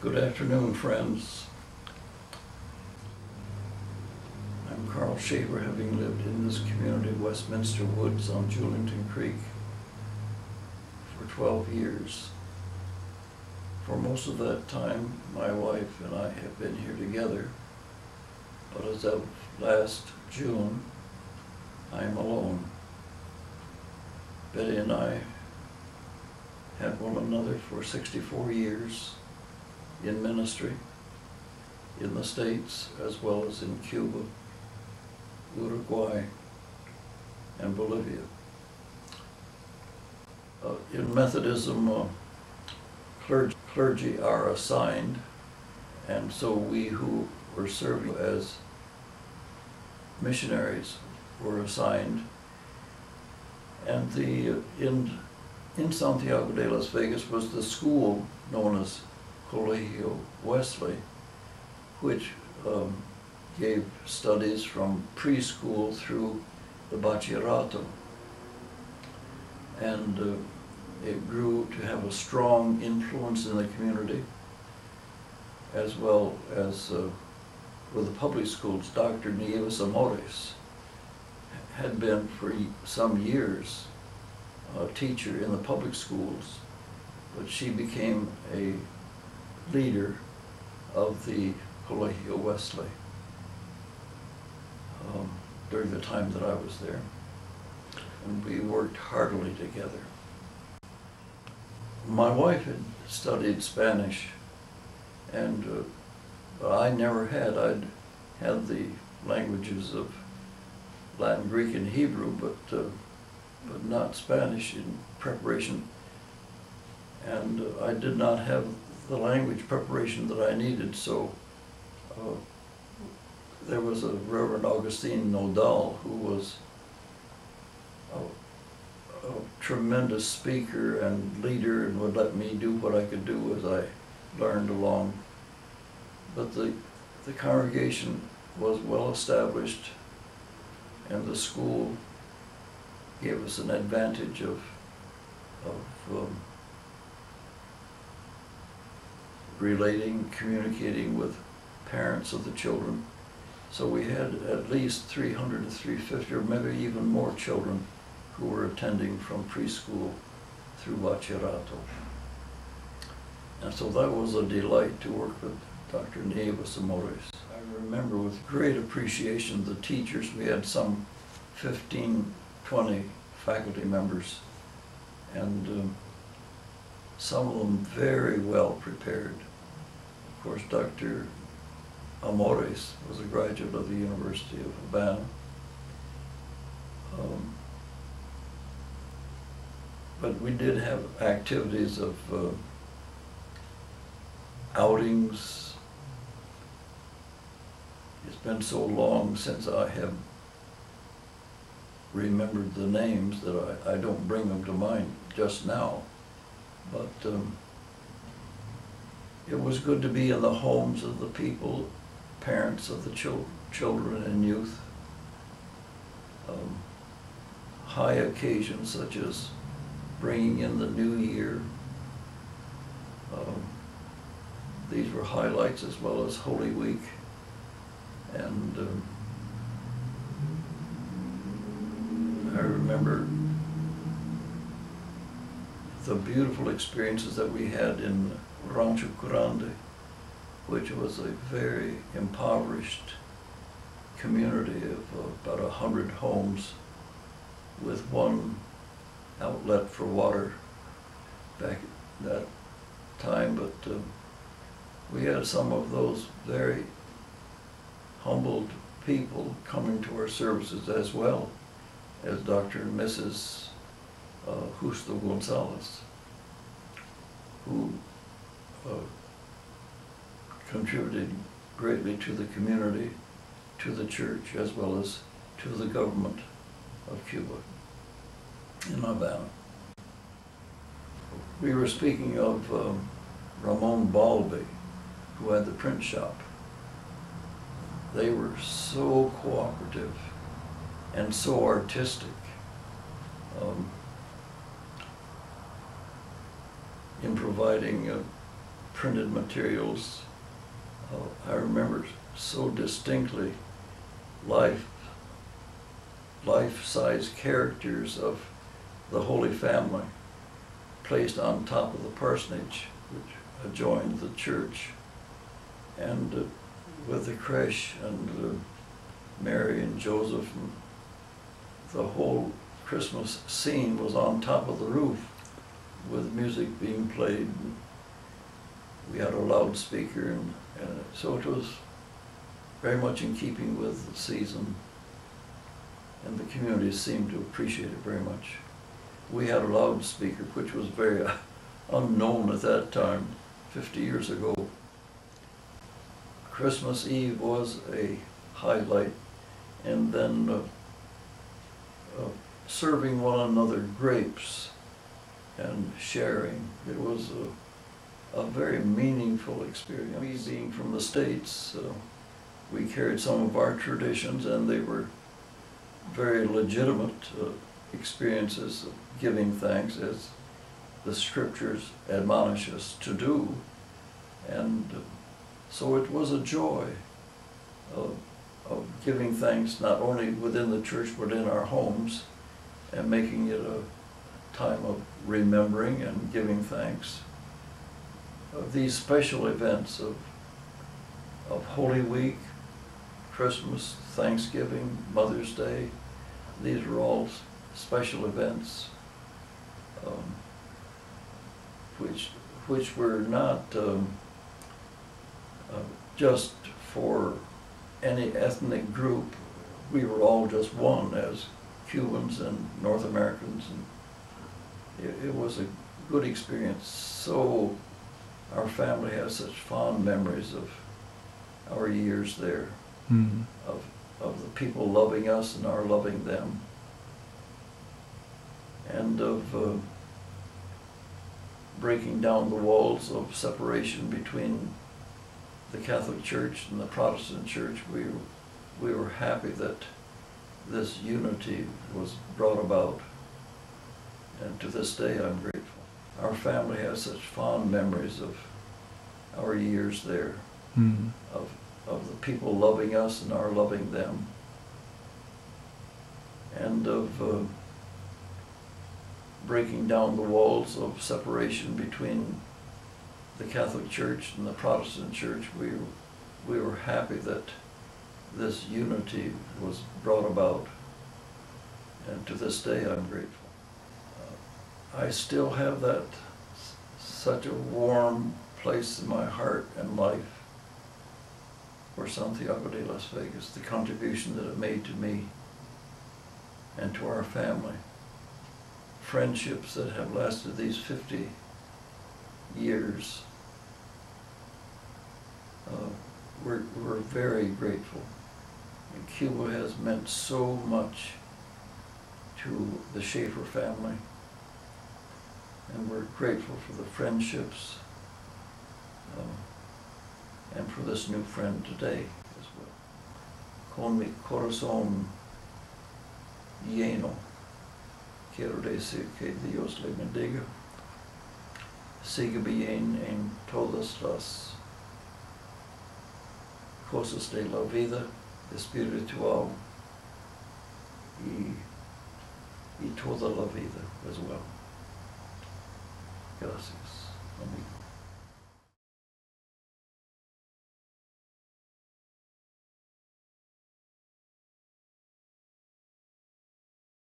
Good afternoon, friends. I'm Rvdo Shafer, having lived in this community of Westminster Woods on Julington Creek for 12 years. For most of that time, my wife and I have been here together, but as of last June, I am alone. Betty and I had one another for 64 years in ministry, in the States, as well as in Cuba, Uruguay, and Bolivia. In Methodism, clergy are assigned, and so we who were serving as missionaries were assigned. And in Santiago de Las Vegas was the school known as Colegio Wesley, which gave studies from preschool through the bachillerato. And it grew to have a strong influence in the community, as well as with the public schools. Dr. Nieves Amores had been for some years a teacher in the public schools, but she became a leader of the Colegio Wesley during the time that I was there, and we worked heartily together. My wife had studied Spanish, and I never had. I'd had the languages of Latin, Greek, and Hebrew, but not Spanish in preparation, and I did not have the language preparation that I needed, so there was a Reverend Augustine Nodal, who was a tremendous speaker and leader and would let me do what I could do as I learned along. But the congregation was well established, and the school gave us an advantage of relating, communicating with parents of the children. So we had at least 300 to 350, or maybe even more children who were attending from preschool through bachillerato. And so that was a delight to work with Dr. Nieves Amores. I remember with great appreciation the teachers. We had some 15, 20 faculty members, and some of them very well prepared. Of course, Dr. Amores was a graduate of the University of Havana. But we did have activities of outings. It's been so long since I have remembered the names that I don't bring them to mind just now. But it was good to be in the homes of the people, parents of the children and youth. High occasions such as bringing in the new year. These were highlights, as well as Holy Week. And I remember the beautiful experiences that we had in Rancho Grande, which was a very impoverished community of about 100 homes with one outlet for water back at that time. But we had some of those very humbled people coming to our services, as well as Dr. and Mrs. Justo Gonzalez, who contributed greatly to the community, to the church, as well as to the government of Cuba in Havana. We were speaking of Ramon Balbi, who had the print shop. They were so cooperative and so artistic. In providing printed materials. I remember so distinctly life-size characters of the Holy Family placed on top of the parsonage, which adjoined the church, and with the creche and Mary and Joseph, and the whole Christmas scene was on top of the roof with music being played. We had a loudspeaker, and so it was very much in keeping with the season, and the community seemed to appreciate it very much. We had a loudspeaker, which was very unknown at that time, 50 years ago. Christmas Eve was a highlight, and then serving one another grapes and sharing. It was a very meaningful experience. We being from the States, we carried some of our traditions, and they were very legitimate experiences of giving thanks as the scriptures admonish us to do. And so it was a joy of giving thanks not only within the church but in our homes, and making it a time of remembering and giving thanks. These special events of Holy Week, Christmas, Thanksgiving, Mother's Day, these were all special events which were not just for any ethnic group. We were all just one as Cubans and North Americans, and it was a good experience. So our family has such fond memories of our years there, of the people loving us and our loving them, and of breaking down the walls of separation between the Catholic Church and the Protestant Church. We were happy that this unity was brought about, and to this day I'm grateful. Our family has such fond memories of our years there, of the people loving us and our loving them, and of breaking down the walls of separation between the Catholic Church and the Protestant Church. We were happy that this unity was brought about, and to this day I'm grateful. I still have that such a warm place in my heart and life for Santiago de Las Vegas, the contribution that it made to me and to our family. Friendships that have lasted these 50 years. We're very grateful. And Cuba has meant so much to the Shafer family, and we're grateful for the friendships and for this new friend today as well. Con mi corazón lleno, quiero decir que Dios le bendiga, siga bien en todas las cosas de la vida espiritual y toda la vida as well. Gracias, amigo.